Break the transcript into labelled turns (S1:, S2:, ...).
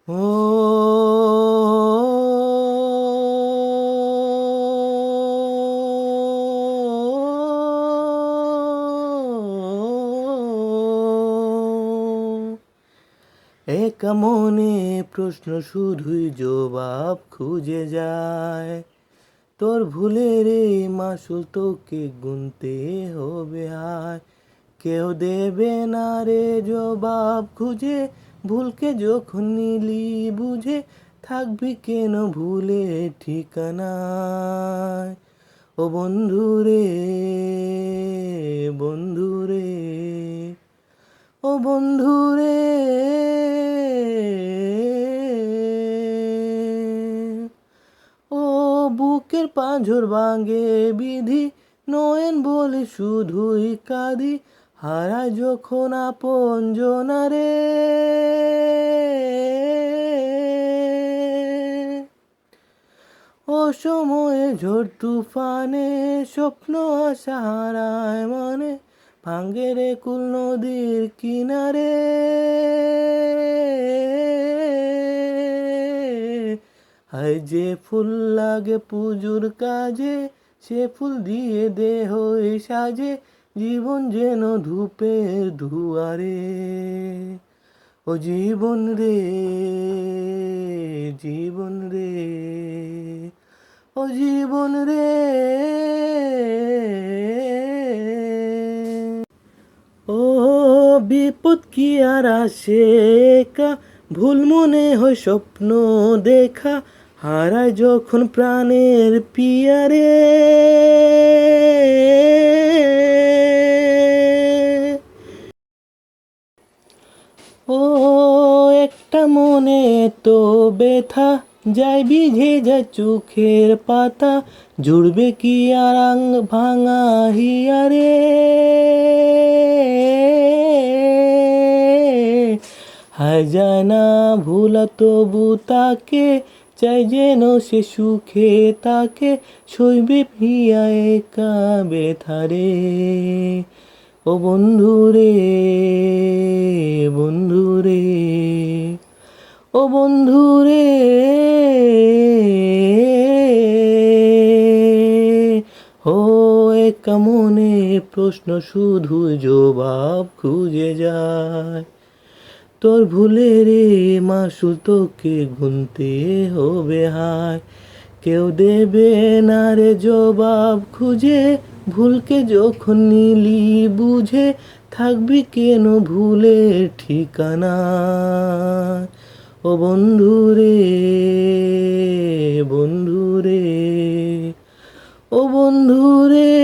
S1: ও একা মনে প্রশ্ন শুধুই জবাব খুঁজে যায়। তোর ভুলের এই মাসুল তোকে গুনতে হবে আয়। কেউ দেবে না রে জবাব খুঁজে, ভুলকে যখন নিলি বুঝে থাকবি কেন ভুলে ঠিকানায়। ও বন্ধু রে, বন্ধু রে, ও বন্ধু রে, ও বুকের পাঁজর ভাঙে বিধি, নয়ন বলে শুধুই কাঁদি, হারায় যখন আপন জনারে। ও সময়ে ঝড় তুফানে স্বপ্ন আশা হারায় মানে, ভাঙ্গে রে কুল নদীর কিনারে। হায় যে ফুল লাগে পুজোর কাজে, সে ফুল দিয়ে দেহ সাজে, জীবন যেন ধূপের ধুয়ারে। ও জীবন রে, জীবন রে, ও জীবন রে। ও বিপদ কি আর আসে একা, ভুল মনে হয় স্বপ্ন দেখা, হারায় যখন প্রাণের পিয়ারে। ও একটা মনে তো ব্যথা, যায় বিঝে যায় চোখের পাতা, জুড়বে কি আর ভাঙা হিয়ারে। হায় যায় না ভুলা তবু তাকে, চাই যেন সে সুখে তাকে, সইবে ভিয়া একা বেথারে। ও বন্ধু রে, বন্ধু রে, ও বন্ধু রে, ও একা মনে প্রশ্ন শুধু জবাব খুঁজে যায়। তোর ভুলের এই মাসুল তোকে গুনতে হবে হায়। কেউ দেবে না রে জবাব খুঁজে, ভুলকে যখন নিলি বুঝে থাকবি কেন ভুলের ঠিকানা। ও বন্ধু রে, বন্ধু রে, ও বন্ধু রে।